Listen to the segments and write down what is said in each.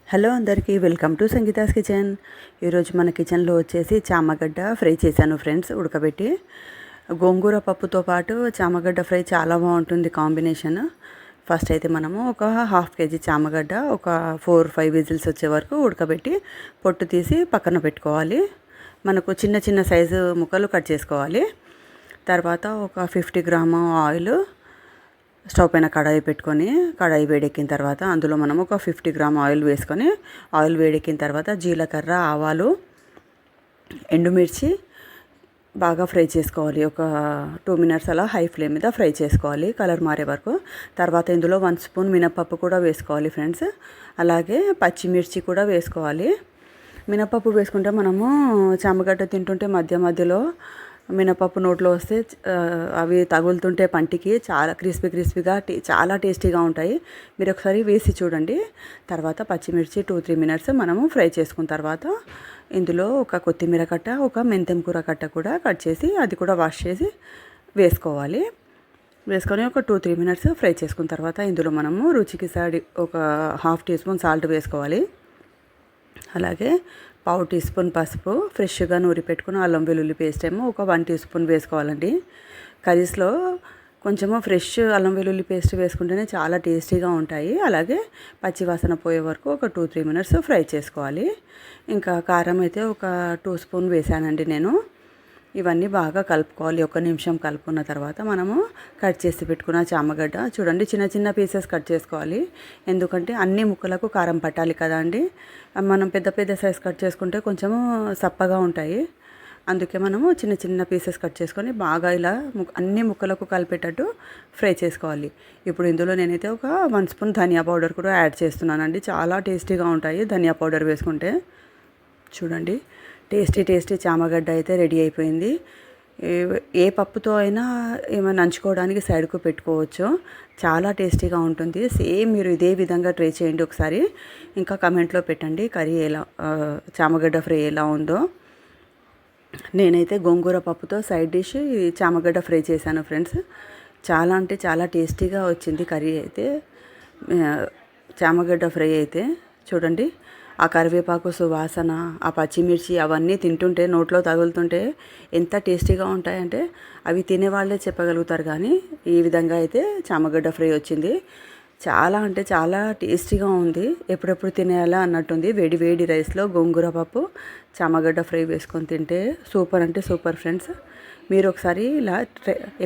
Hello అందరికీ welcome to Sangeeta's kitchen. ఈరోజు మన కిచెన్లో వచ్చేసి చామగడ్డ ఫ్రై చేశాను ఫ్రెండ్స్, ఉడకబెట్టి. గోంగూర పప్పుతో పాటు చామగడ్డ ఫ్రై చాలా బాగుంటుంది కాంబినేషన్. ఫస్ట్ అయితే మనము ఒక హాఫ్ కేజీ చామగడ్డ ఒక 4-5 విజిల్స్ వచ్చే వరకు ఉడకబెట్టి పొట్టు తీసి పక్కన పెట్టుకోవాలి. మనకు చిన్న చిన్న సైజు ముక్కలు కట్ చేసుకోవాలి. తర్వాత ఒక 50 గ్రాము ఆయిల్ స్టవ్ పైన కడాయి పెట్టుకొని, కడాయి వేడెక్కిన తర్వాత అందులో మనం ఒక 50 గ్రామ్ ఆయిల్ వేసుకొని, ఆయిల్ వేడెక్కిన తర్వాత జీలకర్ర, ఆవాలు, ఎండుమిర్చి బాగా ఫ్రై చేసుకోవాలి. ఒక 2 మినిట్స్ అలా హై ఫ్లేమ్ మీద ఫ్రై చేసుకోవాలి కలర్ మారే వరకు. తర్వాత ఇందులో 1 స్పూన్ మినపప్పు కూడా వేసుకోవాలి ఫ్రెండ్స్. అలాగే పచ్చిమిర్చి కూడా వేసుకోవాలి. మినపప్పు వేసుకుంటే మనము చామగడ్డ తింటుంటే మధ్య మధ్యలో మినపప్పు నోట్లో వస్తే అవి తగులుతుంటే పంటికి చాలా క్రిస్పీగా చాలా టేస్టీగా ఉంటాయి. మీరు ఒకసారి వేసి చూడండి. తర్వాత పచ్చిమిర్చి 2-3 మినిట్స్ మనము ఫ్రై చేసుకున్న తర్వాత ఇందులో ఒక కొత్తిమీర కట్ట, ఒక మెంతెం కూర కట్ట కూడా కట్ చేసి అది కూడా వాష్ చేసి వేసుకోవాలి. వేసుకొని ఒక 2-3 మినిట్స్ ఫ్రై చేసుకున్న తర్వాత ఇందులో మనము రుచికి ఒక 1/2 టీ స్పూన్ సాల్ట్ వేసుకోవాలి. అలాగే 1/4 టీ స్పూన్ పసుపు, ఫ్రెష్గా నూరి పెట్టుకుని అల్లం వెల్లుల్లి పేస్ట్ ఏమో ఒక 1 టీ స్పూన్ వేసుకోవాలండి. కర్రీస్లో కొంచెము ఫ్రెష్ అల్లం వెల్లుల్లి పేస్ట్ వేసుకుంటేనే చాలా టేస్టీగా ఉంటాయి. అలాగే పచ్చివాసన పోయే వరకు ఒక 2-3 మినిట్స్ ఫ్రై చేసుకోవాలి. ఇంకా కారం అయితే ఒక 2 స్పూన్ వేసానండి నేను. ఇవన్నీ బాగా కలుపుకోవాలి. 1 నిమిషం కలుపుకున్న తర్వాత మనము కట్ చేసి పెట్టుకున్న చామగడ్డ చూడండి, చిన్న చిన్న పీసెస్ కట్ చేసుకోవాలి. ఎందుకంటే అన్ని ముక్కలకు కారం పట్టాలి కదా అండి. మనం పెద్ద పెద్ద సైజ్ కట్ చేసుకుంటే కొంచెము సప్పగా ఉంటాయి. అందుకే మనము చిన్న చిన్న పీసెస్ కట్ చేసుకొని బాగా ఇలా అన్ని ముక్కలకు కలిపేటట్టు ఫ్రై చేసుకోవాలి. ఇప్పుడు ఇందులో నేనైతే ఒక 1 స్పూన్ ధనియా పౌడర్ కూడా యాడ్ చేస్తున్నానండి. చాలా టేస్టీగా ఉంటాయి ధనియా పౌడర్ వేసుకుంటే. చూడండి, టేస్టీ చామగడ్డ అయితే రెడీ అయిపోయింది. ఏ పప్పుతో అయినా ఏమైనా నంచుకోవడానికి సైడ్కు పెట్టుకోవచ్చు. చాలా టేస్టీగా ఉంటుంది. సేమ్ మీరు ఇదే విధంగా ట్రై చేయండి ఒకసారి. ఇంకా కమెంట్లో పెట్టండి కర్రీ చామగడ్డ ఫ్రై ఎలా ఉందో. నేనైతే గోంగూర పప్పుతో సైడ్ డిష్ చామగడ్డ ఫ్రై చేశాను ఫ్రెండ్స్. చాలా అంటే చాలా టేస్టీగా వచ్చింది కర్రీ అయితే, చామగడ్డ ఫ్రై అయితే. చూడండి, ఆ కరివేపాకు సువాసన, ఆ పచ్చిమిర్చి అవన్నీ తింటుంటే నోట్లో తగులుతుంటే ఎంత టేస్టీగా ఉంటాయంటే అవి తినేవాళ్ళే చెప్పగలుగుతారు. కానీ ఈ విధంగా అయితే చామగడ్డ ఫ్రై వచ్చింది. చాలా అంటే చాలా టేస్టీగా ఉంది. ఎప్పుడెప్పుడు తినేయాలా అన్నట్టుంది. వేడి వేడి రైస్లో గోంగూర పప్పు చామగడ్డ ఫ్రై వేసుకొని తింటే సూపర్ అంటే సూపర్ ఫ్రెండ్స్. మీరు ఒకసారి ఇలా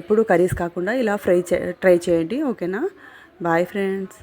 ఎప్పుడు కర్రీస్ కాకుండా ఇలా ట్రై చేయండి. ఓకేనా? Bye friends.